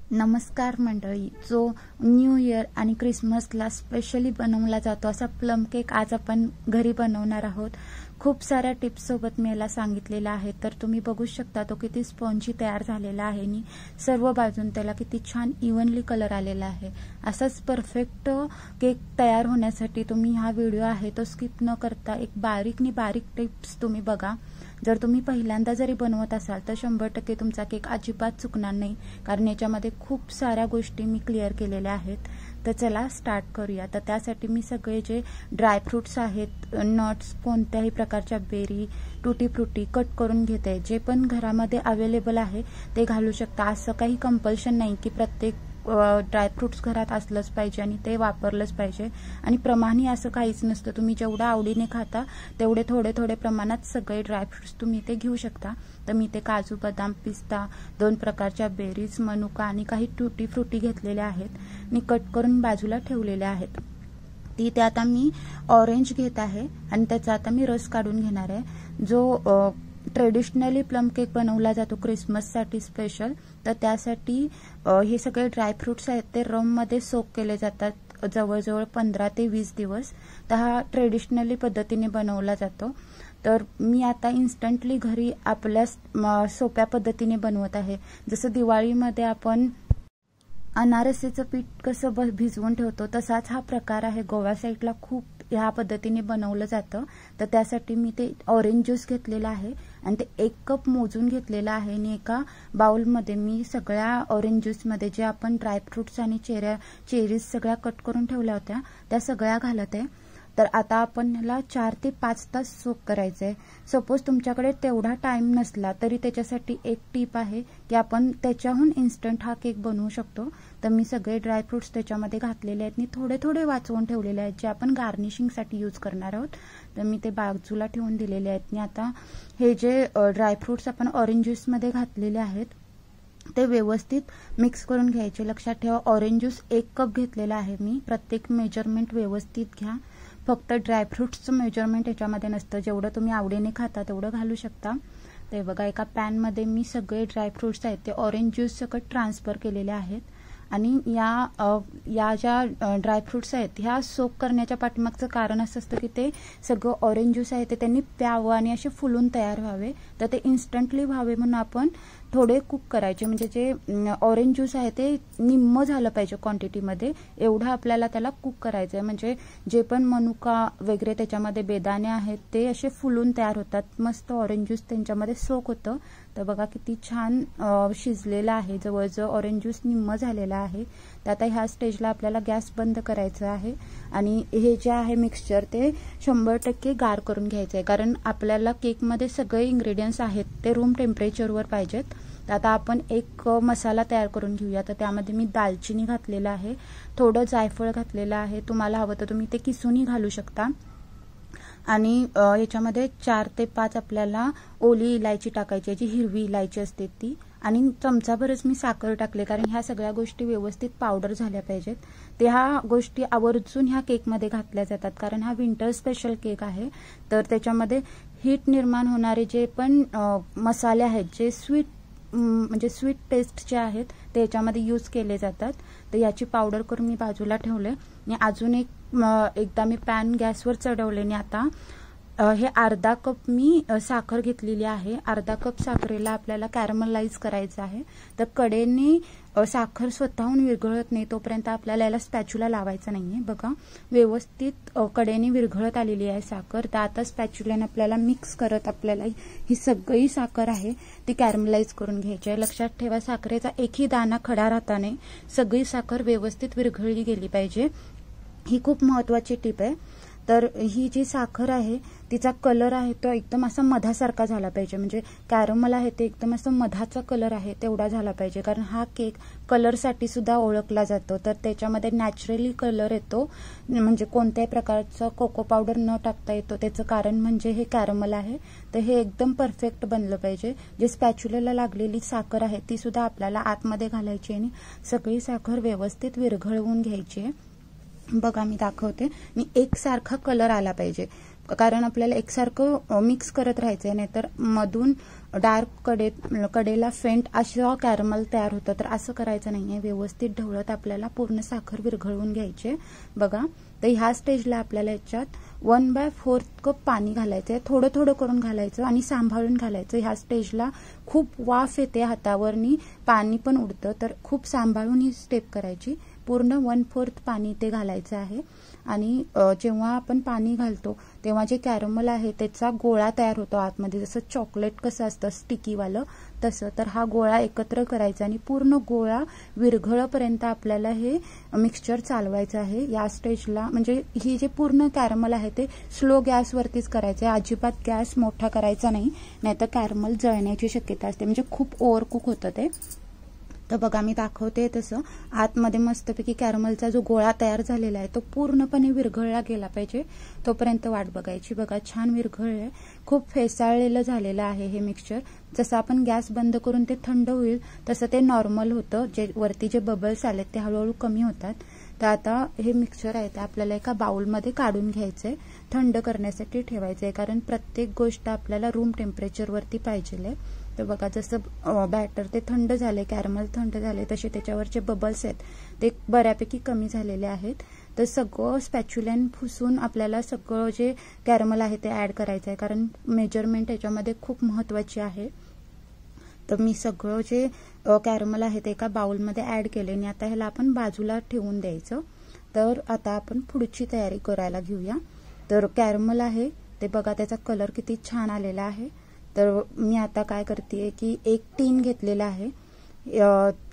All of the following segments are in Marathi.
नमस्कार मंडळी, जो न्यू इयर आणि क्रिसमसला स्पेशली बनवला जातो असा प्लम केक आज आपण घरी बनवणार आहोत। खूप साऱ्या टिप्स सोबत मी याला सांगितलेला आहे, तर तुम्ही बघू शकता तो किती स्पॉन्जी तयार झालेला आहे आणि सर्व बाजून त्याला किती छान इव्हनली कलर आलेला आहे। असाच परफेक्ट केक तयार होण्यासाठी तुम्ही हा व्हिडिओ आहे तो स्किप न करता एक बारीक टिप्स तुम्ही बघा। जर तुम्ही पहिल्यांदा जरी बनवत असाल तर 100% तुमचा केक अजिबात चुकणार नाही, कारण याच्यामध्ये खूप साऱ्या गोष्टी मी क्लिअर केलेल्या आहेत। तर चला स्टार्ट करूया। तर त्यासाठी मी सगळे जे ड्रायफ्रुट्स आहेत, नट्स, कोणत्याही प्रकारच्या बेरी, टूटी फ्रुटी कट करून घेते। जे पण घरामध्ये अवेलेबल आहे ते घालू शकता। असं काही कंपल्शन नाही की प्रत्येक ड्रायफ्रुट्स घरात असलंच पाहिजे आणि ते वापरलंच पाहिजे, आणि प्रमाणे असं काहीच नसतं। तुम्ही जेवढं आवडीने खाता तेवढे थोडे प्रमाणात सगळे ड्रायफ्रुट्स तुम्ही ते घेऊ शकता। तर मी ते काजू, बदाम, पिस्ता, 2 प्रकारच्या बेरीज, मनुका आणि काही टूटी फ्रुटी घेतलेल्या आहेत। मी कट करून बाजूला ठेवलेल्या आहेत। ते आता मी ऑरेंज घेत आहे आणि त्याचा आता मी रस काढून घेणार आहे। जो ट्रेडिशनली प्लम केक बनवला जातो क्रिसमससाठी स्पेशल, तर त्यासाठी हे सगळे ड्रायफ्रुट्स आहेत ते रममध्ये सोक केले जातात जवळजवळ 15 ते 20 दिवस। तर हा ट्रेडिशनली पद्धतीने बनवला जातो। तर मी आता इन्स्टंटली घरी आपल्या सोप्या पद्धतीने बनवत आहे। जसं दिवाळीमध्ये आपण अनारसेचं पीठ कसं भिजवून ठेवतो तसाच हा प्रकार आहे। गोवा साईडला खूप ह्या पद्धतीने बनवलं जातं। तर त्यासाठी मी ते ऑरेंज ज्यूस घेतलेला आहे आणि ते 1 कप मोजून घेतलेला आहे आणि एका बाउलमध्ये मी सगळ्या ऑरेंज ज्यूसमध्ये जे आपण ड्रायफ्रुट्स आणि चेरीज सगळ्या कट करून ठेवल्या होत्या त्या सगळ्या घालत आहे। तर आता आपण याला 4 ते 5 तास सोक करायचं आहे। सपोज तुमच्याकडे तेवढा टाइम नसला तरी त्याच्यासाठी एक टिप आहे की आपण त्याच्याहून इन्स्टंट हा केक बनवू शकतो। तर मी सगळे ड्रायफ्रुट्स त्याच्यामध्ये घातलेले आहेत आणि थोडे वाचवून ठेवलेले आहेत जे आपण गार्निशिंगसाठी यूज करणार आहोत। तर मी ते बाजूला ठेवून दिलेले आहेत। आणि आता हे जे ड्रायफ्रुट्स आपण ऑरेंज ज्यूसमध्ये घातलेले आहेत ते व्यवस्थित मिक्स करून घ्यायचे। लक्षात ठेवा, ऑरेंज ज्यूस 1 कप घेतलेला आहे मी। प्रत्येक मेजरमेंट व्यवस्थित घ्या। फक्त ड्रायफ्रुट्सचं मेजरमेंट याच्यामध्ये नसतं, जेवढं तुम्ही आवडीने खाता तेवढं घालू शकता। ते बघा, एका पॅनमध्ये मी सगळे ड्रायफ्रुट्स आहेत ते ऑरेंज ज्यूस सकट ट्रान्सफर केलेले आहेत। आणि या ज्या ड्रायफ्रुट्स आहेत ह्या सोक करण्याच्या पाठीमागचं कारण असं असतं की ते सगळं ऑरेंज ज्यूस आहे ते त्यांनी प्यावं आणि असे फुलून तयार व्हावे। तर ते इन्स्टंटली व्हावे म्हणून आपण थोडे कुक करायचे, म्हणजे जे ऑरेंज ज्यूस आहे ते निम्म झालं पाहिजे क्वांटिटीमध्ये, एवढं आपल्याला त्याला कुक करायचं आहे। म्हणजे जे पण मनुका वगैरे त्याच्यामध्ये बेदाणे आहेत ते असे फुलून तयार होतात, मस्त ऑरेंज ज्यूस त्यांच्यामध्ये सोक होतं। तर बघा किती छान शिजलेला आहे, जवळजवळ ऑरेंज ज्यूस निम्म झालेला आहे। तर आता ह्या स्टेजला आपल्याला गॅस बंद करायचा आहे आणि हे जे आहे मिक्सचर ते 100% गार करून घ्यायचं आहे, कारण आपल्याला केकमध्ये सगळे इंग्रेडियंट्स आहेत ते रूम टेम्परेचरवर पाहिजेत। तर आता आपण एक मसाला तयार करून घेऊया। तर त्यामध्ये मी दालचिनी घातलेला आहे, थोडं जायफळ घातलेलं आहे, तुम्हाला हवं तर तुम्ही ते किसूनही घालू शकता। आणि याच्यामध्ये 4 ते 5 आपल्याला ओली इलायची टाकायची, जी हिरवी इलायची असते ती, आणि चमचाभरच मी साखर टाकले, कारण ह्या सगळ्या गोष्टी व्यवस्थित पावडर झाल्या पाहिजेत। ते ह्या गोष्टी आवर्जून ह्या केकमध्ये घातल्या जातात, कारण हा विंटर स्पेशल केक आहे। तर त्याच्यामध्ये हीट निर्माण होणारे जे पण मसाले आहेत, जे स्वीट टेस्ट जे आहेत ते याच्यामध्ये यूज केले जातात। तर याची पावडर करून मी बाजूला ठेवले आणि अजून एकदा मी पॅन गॅसवर चढवले आणि आता हे अर्धा कप मी साखर घेतलेली आहे। अर्धा कप साखरेला आपल्याला कॅरमलाइज करायचं आहे। तर कडेने साखर स्वतःहून विरघळत नाही तोपर्यंत आपल्याला याला स्पॅच्युला लावायचा नाहीये। बघा, व्यवस्थित कडेने विरघळत आलेली आहे साखर। तर आता स्पॅच्युलाने आपल्याला मिक्स करत आपल्याला ही सगळी साखर आहे ती कॅरमलाइज करून घ्यायची आहे। लक्षात ठेवा, साखरेचा एकही दाणा खडा राहता नाही, सगळी साखर व्यवस्थित विरघळली गेली पाहिजे, ही खूप महत्त्वाची टिप आहे। तर ही जी साखर आहे तिचा कलर आहे तो एकदम असा मधासारखा झाला पाहिजे, म्हणजे कॅरमल आहे ते एकदम असं मधाचा कलर आहे तेवढा झाला पाहिजे, कारण हा केक कलरसाठी सुद्धा ओळखला जातो। तर त्याच्यामध्ये नॅचरली कलर येतो, म्हणजे कोणत्याही प्रकारचं कोको पावडर न टाकता येतो, त्याचं कारण म्हणजे हे कॅरमल आहे। तर हे एकदम परफेक्ट बनलं पाहिजे। जे स्पॅच्युलाला लागलेली साखर आहे ती सुद्धा आपल्याला आतमध्ये घालायची आणि सगळी साखर व्यवस्थित विरघळवून घ्यायची आहे। बघा, मी दाखवते, मी एकसारखा कलर आला पाहिजे, कारण आपल्याला एकसारखं मिक्स करत राहायचंय, नाहीतर मधून डार्क कडेला फेंट असं कॅरमल तयार होतं. तर असं करायचं नाहीये. व्यवस्थित ढवळत आपल्याला पूर्ण साखर विरघळवून घ्यायचे बघा. तर ह्या स्टेजला आपल्याला याच्यात 1/4 कप पाणी घालायचंय. थोडं थोडं करून घालायचं आणि सांभाळून घालायचं. ह्या स्टेजला खूप वाफ येते हातावरनी, पाणी पण उडतं. तर खूप सांभाळून ही स्टेप करायची. पूर्ण 1/4 पाणी ते घालायचं आहे. आणि जेव्हा आपण पाणी घालतो तेव्हा जे कॅरमल आहे त्याचा गोळा तयार होतो आतमध्ये, जसं चॉकलेट कसं असतं स्टिकीवालं तसं. तर हा गोळा एकत्र करायचा आणि पूर्ण गोळा विरघळपर्यंत आपल्याला हे मिक्सचर चालवायचं आहे. या स्टेजला म्हणजे ही जे पूर्ण कॅरमल आहे ते स्लो गॅसवरतीच करायचं आहे. अजिबात गॅस मोठा करायचा नाही, नाहीतर कॅरमल जळण्याची शक्यता असते, म्हणजे खूप ओव्हरकुक होतं ते. तर बघा मी दाखवते तसं आतमध्ये मस्तपैकी कॅरमलचा जो गोळा तयार झालेला आहे तो पूर्णपणे विरघळला गेला पाहिजे, तोपर्यंत वाट बघायची. बघा छान विरघळलंय, खूप फेसाळलेलं झालेलं आहे हे मिक्सचर. जसं आपण गॅस बंद करून ते थंड होईल तसं ते नॉर्मल होतं. जे वरती जे बबल्स आलेत ते हळूहळू कमी होतात. तर आता हे मिक्सचर आहे ते आपल्याला एका बाउलमध्ये काढून घ्यायचंय, थंड करण्यासाठी ठेवायचंय, कारण प्रत्येक गोष्ट आपल्याला रूम टेम्परेचरवरती पाहिजे. तर बघा जसं बॅटर ते थंड झाले, कॅरमल थंड झाले, तसे त्याच्यावरचे बबल्स आहेत ते बऱ्यापैकी कमी झालेले आहेत. तर सगळं स्पॅच्युल्याने पुसून आपल्याला सगळं जे कॅरमल आहे ते ऍड करायचं आहे, कारण मेजरमेंट याच्यामध्ये खूप महत्वाची आहे. तर मी सगळं जे कॅरमल आहे ते एका बाउलमध्ये ऍड केले आणि आता ह्याला आपण बाजूला ठेवून द्यायचं. तर आता आपण पुढची तयारी करायला घेऊया. तर कॅरमल आहे ते बघा त्याचा कलर किती छान आलेला आहे. तर मी आता काय करते की एक टीन घेतलेला आहे,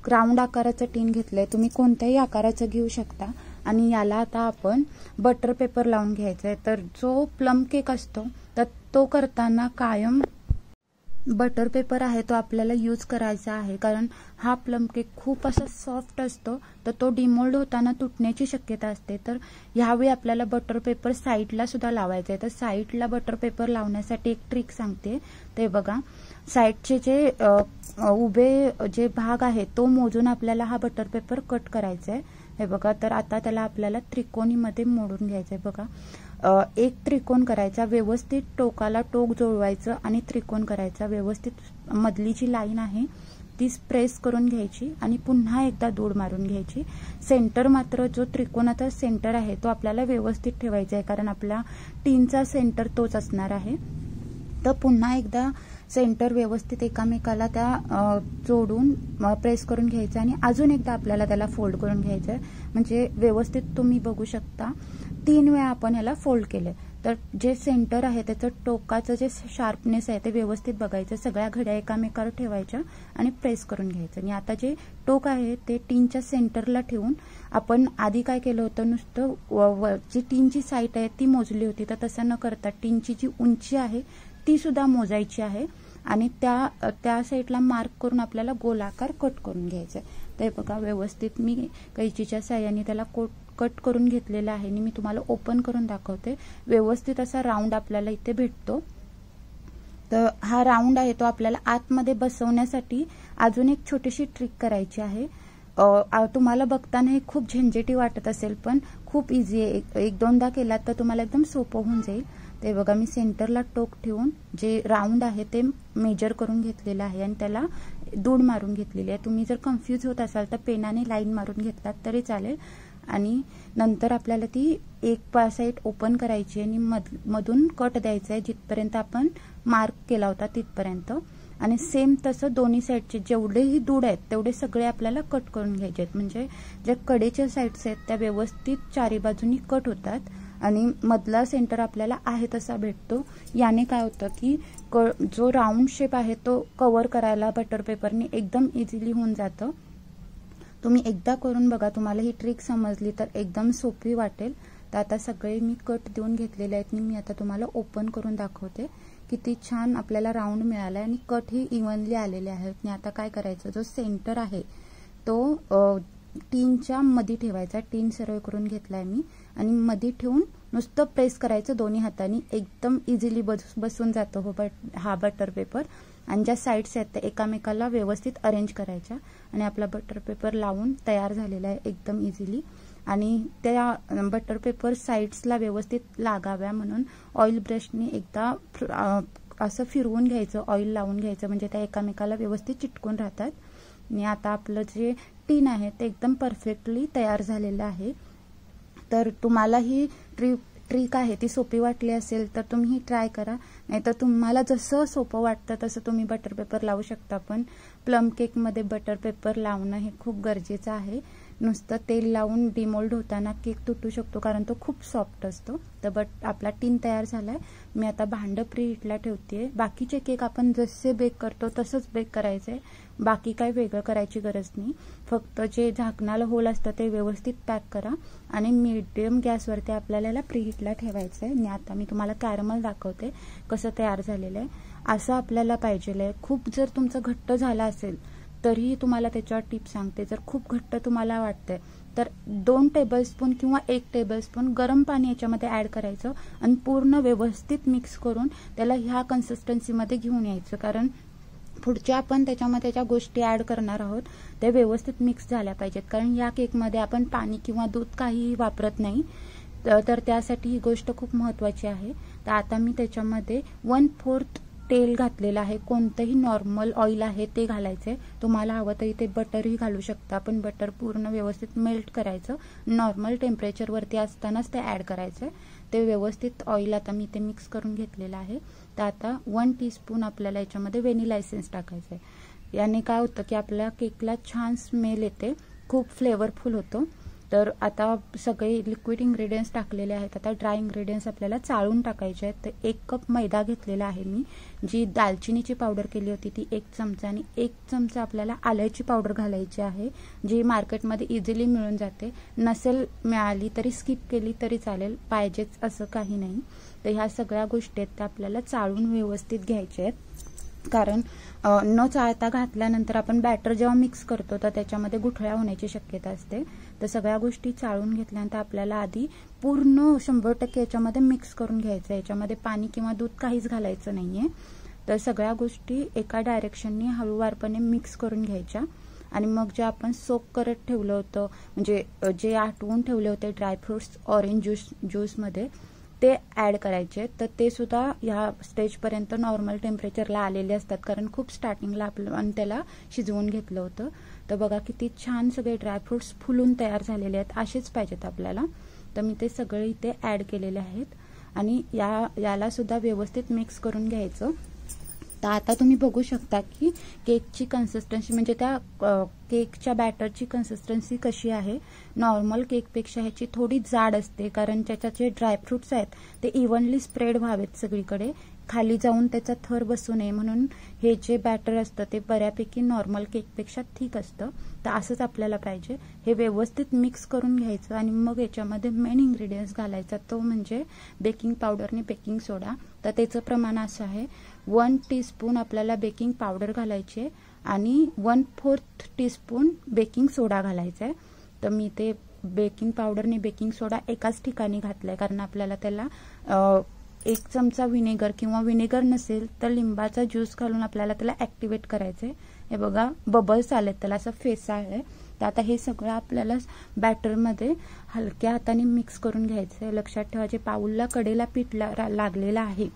राऊंड आकाराचं टीन घेतलंय, तुम्ही कोणत्याही आकाराचं घेऊ शकता. आणि याला आता आपण बटर पेपर लावून घ्यायचा आहे. तर जो प्लम केक असतो तर तो करताना कायम बटर पेपर आहे तो आपल्याला यूज करायचा आहे, कारण हा प्लम केक खूप असा सॉफ्ट असतो, तर तो डिमोल्ड होताना तुटण्याची शक्यता असते. तर ह्यावेळी आपल्याला बटर पेपर साईडला सुद्धा लावायचा आहे. तर साईडला बटर पेपर लावण्यासाठी एक ट्रिक सांगते. ते बघा साईडचे जे उभे जे भाग आहे तो मोजून आपल्याला हा बटर पेपर कट करायचा आहे. हे बघा, तर आता त्याला आपल्याला त्रिकोणीमध्ये मोडून घ्यायचंय. बघा एक त्रिकोण करायचा, व्यवस्थित टोकाला टोक जोडवायचं आणि त्रिकोण करायचा. व्यवस्थित मधली जी लाईन आहे ती प्रेस करून घ्यायची आणि पुन्हा एकदा दूर मारून घ्यायची. सेंटर मात्र जो त्रिकोणाचा सेंटर आहे तो आपल्याला व्यवस्थित ठेवायचा आहे, कारण आपला टीनचा सेंटर तोच असणार आहे. तर पुन्हा एकदा सेंटर व्यवस्थित एकामेकाला त्या जोडून प्रेस करून घ्यायचं आणि अजून एकदा आपल्याला त्याला फोल्ड करून घ्यायचं. म्हणजे व्यवस्थित तुम्ही बघू शकता 3 वेळा आपण याला फोल्ड केलं. तर जे सेंटर आहे त्याचं टोकाचं जे शार्पनेस आहे ते व्यवस्थित बघायचं. सगळ्या घड्या एकामेकावर ठेवायच्या आणि प्रेस करून घ्यायचं. आणि आता जे टोक आहे ते टीनच्या सेंटरला ठेवून आपण आधी काय केलं होतं, नुसतं जी टीनची साईड आहे ती मोजली होती. तर तसं न करता टीनची जी उंची आहे ती सुद्धा मोजायची आहे आणि त्या साईडला मार्क करून आपल्याला गोलाकार कट करून घ्यायचं आहे. ते बघा व्यवस्थित मी कैचीच्या साहाय्याने त्याला कट करून घेतलेला आहे आणि मी तुम्हाला ओपन करून दाखवते. व्यवस्थित असा राऊंड आपल्याला इथे भेटतो. तर हा राऊंड आहे तो आपल्याला आतमध्ये बसवण्यासाठी अजून एक छोटीशी ट्रिक करायची आहे. तुम्हाला बघताना हे खूप झंझटी वाटत असेल, पण खूप इझी आहे. एक दोनदा केलात तर तुम्हाला एकदम सोपं होऊन जाईल. ते बघा मी सेंटरला टोक ठेवून जे राऊंड आहे ते मेजर करून घेतलेलं आहे आणि त्याला दूड मारून घेतलेली आहे. तुम्ही जर कन्फ्यूज होत असाल तर पेनाने लाईन मारून घेतलात तरी चालेल. आणि नंतर आपल्याला ती एक साईड ओपन करायची आणि मधून कट द्यायचा आहे जिथपर्यंत आपण मार्क केला होता तिथपर्यंत. आणि सेम तसं दोन्ही साईडचे जेवढेही दूड आहेत तेवढे सगळे आपल्याला कट करून घ्यायचे आहेत. म्हणजे ज्या कडेच्या साईड्स आहेत त्या व्यवस्थित चारी बाजूनी कट होतात आणि मधला सेंटर आपल्याला आहे तसा भेटतो. याने काय होतं की जो राऊंड शेप आहे तो कव्हर करायला बटर पेपरने एकदम इझिली होऊन जातं. तुम्ही एकदा करून बघा, तुम्हाला ही ट्रिक समजली तर एकदम सोपी वाटेल. तर आता सगळे मी कट देऊन घेतलेले आहेत आणि मी आता तुम्हाला ओपन करून दाखवते. किती छान आपल्याला राऊंड मिळाला आणि कट ही इव्हनली आलेले आहेत. आणि आता काय करायचं, जो सेंटर आहे तो टीनच्या मध्ये ठेवायचा. टीन सरळ करून घेतलाय मी आणि मध्ये ठेवून नुसतं प्रेस करायचं दोन्ही हातांनी. एकदम इझिली बसून जातो हा बटर पेपर. आणि ज्या साईड्स आहेत त्या एकामेकाला व्यवस्थित अरेंज करायच्या आणि आपला बटर पेपर लावून तयार झालेला आहे एकदम इझिली. आणि त्या बटर पेपर साईड्सला व्यवस्थित लागाव्या म्हणून ऑइल ब्रशने एकदा असं फिरवून घ्यायचं, ऑइल लावून घ्यायचं, म्हणजे त्या एकामेकाला व्यवस्थित चिटकून राहतात. आणि आता आपलं जे टीन आहे ते एकदम परफेक्टली तयार झालेलं आहे. तर तुम्हाला ही ट्रिक आहे ती सोपी वाटली असेल तर तुम्ही ट्राय करा, नाहीतर तुम्हाला जसं सोपं वाटतं तसं तुम्ही बटर पेपर लावू शकता. पण प्लम केकमध्ये बटर पेपर लावणं हे खूप गरजेचं आहे. नुसतं तेल लावून डिमोल्ड होताना केक तुटू शकतो, कारण तो खूप सॉफ्ट असतो. तर आपला टीन तयार झालाय. मी आता भांडं प्री हीटला ठेवते. बाकीचे केक आपण जसे बेक करतो तसंच बेक करायचे, बाकी काय वेगळं करायची गरज नाही. फक्त जे झाकणाला होल असतं ते व्यवस्थित पॅक करा आणि मीडियम गॅसवरती आपल्याला प्री हीटला ठेवायचं आहे. आणि आता मी तुम्हाला कॅरमल दाखवते कसं तयार झालेलं आहे. असं आपल्याला पाहिजेलं आहे. खूप जर तुमचं घट्ट झालं असेल तरीही तुम्हाला त्याच्यावर टिप सांगते. जर खूप घट्ट तुम्हाला वाटतंय तर 2 टेबलस्पून किंवा 1 टेबलस्पून गरम पाणी याच्यामध्ये ऍड करायचं आणि पूर्ण व्यवस्थित मिक्स करून त्याला ह्या कन्सिस्टन्सीमध्ये घेऊन यायचं. कारण पुढच्या आपण त्याच्यामध्ये ज्या गोष्टी ऍड करणार आहोत त्या व्यवस्थित मिक्स झाल्या पाहिजेत. कारण या केकमध्ये आपण पाणी किंवा दूध काहीही वापरत नाही, तर त्यासाठी ही गोष्ट खूप महत्त्वाची आहे. तर आता मी त्याच्यामध्ये 1/4 तेल घातलेलं आहे. कोणतंही नॉर्मल ऑइल आहे ते घालायचंय. तुम्हाला हवं तरी ते बटरही घालू शकता, पण बटर पूर्ण व्यवस्थित मेल्ट करायचं. नॉर्मल टेम्परेचरवरती असतानाच ते ऍड करायचंय. ते व्यवस्थित ऑइल आता मी ते मिक्स करून घेतलेलं आहे. तर आता 1 टीस्पून आपल्याला याच्यामध्ये व्हॅनिला एसेन्स टाकायचं आहे. याने काय होतं की आपल्या केकला छान स्मेल येते, खूप फ्लेवरफुल होतो. तर आता सगळे लिक्विड इन्ग्रेडियंट्स टाकलेले आहेत. आता ड्राय इन्ग्रेडियंट्स आपल्याला चाळून टाकायचे आहेत. तर 1 कप मैदा घेतलेला आहे मी. जी दालचिनीची पावडर केली होती ती 1 चमचा आणि 1 चमचा आपल्याला आल्याची पावडर घालायची आहे, जी मार्केटमध्ये इझिली मिळून जाते. नसेल मिळाली तरी स्किप केली तरी चालेल, पाहिजेच असं काही नाही. तर ह्या सगळ्या गोष्टी आहेत त्या आपल्याला चाळून व्यवस्थित घ्यायच्या आहेत. कारण न चाळता घातल्यानंतर आपण बॅटर जेव्हा मिक्स करतो तर त्याच्यामध्ये गुठळ्या होण्याची शक्यता असते. तर सगळ्या गोष्टी चाळून घेतल्यानंतर आपल्याला आधी पूर्ण 100% याच्यामध्ये मिक्स करून घ्यायचं. याच्यामध्ये पाणी किंवा दूध काहीच घालायचं नाहीये. तर सगळ्या गोष्टी एका डायरेक्शननी हळूवारपणे मिक्स करून घ्यायच्या. आणि मग जे आपण सोक करत ठेवलं होतं, म्हणजे जे आटवून ठेवले होते ड्रायफ्रुट्स ऑरेंज ज्यूसमध्ये, ते ऍड करायचे. तर ते सुद्धा ह्या स्टेजपर्यंत नॉर्मल टेम्परेचरला आलेले असतात, कारण खूप स्टार्टिंगला आपण त्याला शिजवून घेतलं होतं. तर बघा किती छान सगळे ड्रायफ्रुट्स फुलून तयार झालेले आहेत. असेच पाहिजेत आपल्याला. तर मी ते सगळे इथे ऍड केलेले आहेत आणि याला सुद्धा व्यवस्थित मिक्स करून घ्यायचं. तर आता तुम्ही बघू शकता की केकची कन्सिस्टन्सी, म्हणजे त्या केकच्या बॅटरची कन्सिस्टन्सी कशी आहे. नॉर्मल केकपेक्षा ह्याची थोडी जाड असते, कारण त्याच्यात जे ड्रायफ्रुट्स आहेत ते इव्हनली स्प्रेड व्हावेत सगळीकडे, खाली जाऊन त्याचा थर बसू नये म्हणून हे जे बॅटर असतं ते बऱ्यापैकी नॉर्मल केकपेक्षा ठीक असतं. तर असंच आपल्याला पाहिजे. हे व्यवस्थित मिक्स करून घ्यायचं आणि मग याच्यामध्ये मेन इन्ग्रेडियंट्स घालायचा, तो म्हणजे बेकिंग पावडर आणि बेकिंग सोडा. तर त्याचं प्रमाण असं आहे, 1 टीस्पून आपल्याला बेकिंग पावडर घालायची आणि 1/4 टीस्पून बेकिंग सोडा घालायचा आहे. तर मी ते बेकिंग पावडर आणि बेकिंग सोडा एकाच ठिकाणी घातलाय, कारण आपल्याला त्याला 1 चमचा व्हिनेगर किंवा व्हिनेगर नसेल तर लिंबाचा ज्यूस घालून आपल्याला त्याला ऍक्टिव्हेट करायचंय. हे बघा बबल्स आलेत, त्याला असं फेस आहे. तर आता हे सगळं आपल्याला बॅटरमध्ये हलक्या हाताने मिक्स करून घ्यायचंय. लक्षात ठेवा, जे पाऊलला कडेला पीठ लागलेलं आहे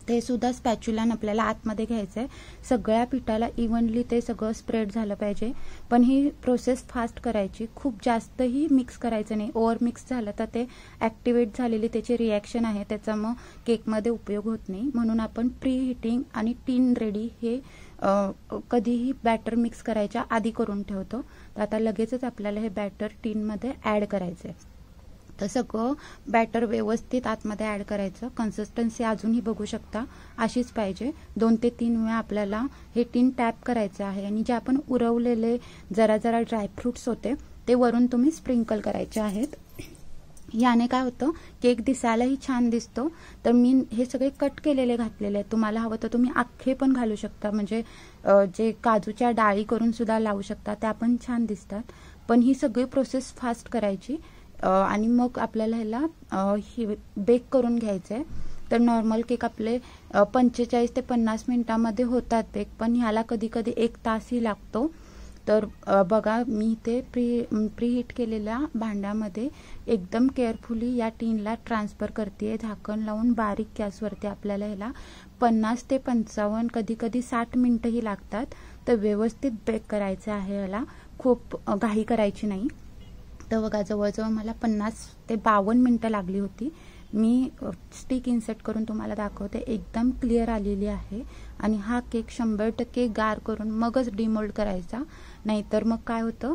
ते सुद्धा स्पॅच्युलाने आपल्याला आतमध्ये घ्यायचंय. सगळ्या पिठाला इव्हनली ते सगळं स्प्रेड झालं पाहिजे. पण ही प्रोसेस फास्ट करायची, खूप जास्तही मिक्स करायचं नाही. ओव्हर मिक्स झालं तर ते ऍक्टिव्हेट झालेली त्याची रिॲक्शन आहे, त्याचा मग केकमध्ये उपयोग होत नाही. म्हणून आपण प्री हिटिंग आणि टीन रेडी हे कधीही बॅटर मिक्स करायच्या आधी करून ठेवतो. तर आता लगेचच आपल्याला हे बॅटर टीनमध्ये ऍड करायचंय. तर सगळं बॅटर व्यवस्थित आतमध्ये ऍड करायचं. कन्सिस्टन्सी अजूनही बघू शकता अशीच पाहिजे. 2 ते 3 वेळा आपल्याला हे टीन टॅप करायचं आहे आणि जे आपण उरवलेले जरा जरा ड्रायफ्रुट्स होते ते वरून तुम्ही स्प्रिंकल करायचे आहेत. याने काय होतं, केक दिसायलाही छान दिसतो. तर मी हे सगळे कट केलेले घातलेले आहेत. तुम्हाला हवं तर तुम्ही अख्खे पण घालू शकता, म्हणजे जे काजूच्या डाळी करून सुद्धा लावू शकता, त्या पण छान दिसतात. पण ही सगळी प्रोसेस फास्ट करायची आणि मग आपल्याला ह्याला बेक करून घ्यायचंय. तर नॉर्मल केक आपले 45 ते 50 मिनिटांमध्ये होतात बेक, पण ह्याला कधी कधी 1 तासही लागतो. तर बघा मी ते प्रीहीट केलेल्या भांड्यामध्ये एकदम केअरफुली या टीनला ट्रान्सफर करते, झाकण लावून बारीक गॅसवरती. आपल्याला ह्याला 50 ते 55 कधी कधी 60 मिनिटंही लागतात. तर व्यवस्थित बेक करायचं आहे, याला खूप घाई करायची नाही. तर बघा जवळजवळ मला 50 ते 52 मिनिटं लागली होती. मी स्टिक इन्सर्ट करून तुम्हाला दाखवते, एकदम क्लिअर आलेली आहे. आणि हा केक 100% गार करून मगच डिमोल्ड करायचा, नाहीतर मग काय होतं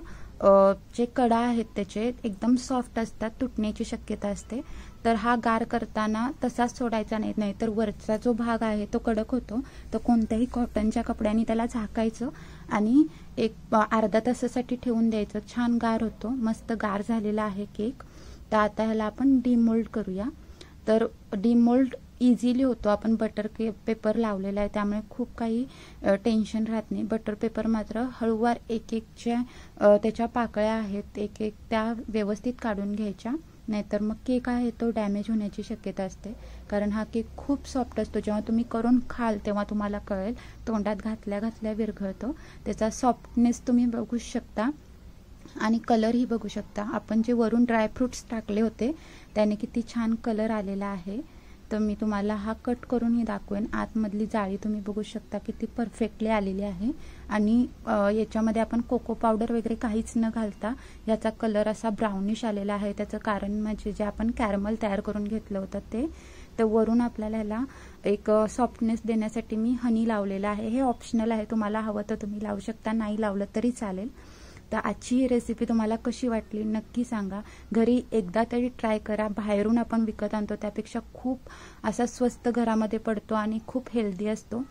जे कडा आहेत त्याचे एकदम सॉफ्ट असतात, तुटण्याची शक्यता असते. तर हा गार करताना तसाच सोडायचा नाही, नाहीतर वरचा जो भाग आहे तो कडक होतो. तर कोणत्याही कॉटनच्या कपड्याने त्याला झाकायचं आणि एक अर्धा तासासाठी ठेवून द्यायचं. छान गार होतो, मस्त गार झालेला आहे केक. तर आता ह्याला आपण डिमोल्ड करूया. तर डिमोल्ड इझिली होतो, आपण बटर पेपर लावलेला आहे त्यामुळे खूप काही टेन्शन राहत नाही. बटर पेपर मात्र हळूवार एक त्याच्या पाकळ्या आहेत एक त्या व्यवस्थित काढून घ्यायच्या, नाहीतर मग केक आहे तो डॅमेज होण्याची शक्यता असते. कारण हा केक खूप सॉफ्ट असतो, जेव्हा तुम्ही करून खाल तेव्हा तुम्हाला कळेल. तोंडात घातल्या घातल्या विरघळतो. त्याचा सॉफ्टनेस तुम्ही बघू शकता आणि कलरही बघू शकता. आपण जे वरून ड्रायफ्रुट्स टाकले होते त्याने किती छान कलर आलेला आहे. तर मी तुम्हाला हा कट करूनही दाखवेन. आतमधली जाळी तुम्ही बघू शकता किती परफेक्टली आलेली आहे. आणि याच्यामध्ये आपण कोको पावडर वगैरे काहीच न घालता याचा कलर असा ब्राउनिश आलेला आहे. त्याचं कारण म्हणजे जे आपण कॅरमल तयार करून घेतलं होतं ते. तर वरून आपल्याला ह्याला एक सॉफ्टनेस देण्यासाठी मी हनी लावलेलं आहे. हे ऑप्शनल आहे, तुम्हाला हवं तर तुम्ही लावू शकता, नाही लावलं तरी चालेल. तर आजची ही रेसिपी तुम्हाला कशी वाटली नक्की सांगा. घरी एकदा तरी ट्राय करा. बाहेरून आपण विकत आणतो त्यापेक्षा खूप असा स्वस्त घरामध्ये पडतो आणि खूप हेल्दी असतो.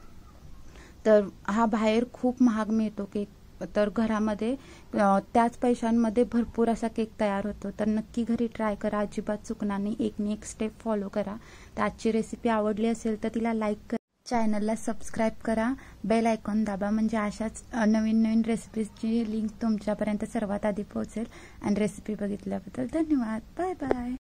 तर हा बाहेर खूप महाग मिळतो केक, तर घरामध्ये त्याच पैशांमध्ये भरपूर असा केक तयार होतो. तर नक्की घरी ट्राय करा, अजिबात चुकणार नाही. एक न एक स्टेप फॉलो करा. तर आजची रेसिपी आवडली असेल तर तिला लाईक करा, चॅनलला सबस्क्राईब करा, बेल आयकॉन दाबा, म्हणजे अशाच नवीन नवीन रेसिपीजची लिंक तुमच्यापर्यंत सर्वात आधी पोहोचेल. आणि रेसिपी बघितल्याबद्दल धन्यवाद. Bye bye.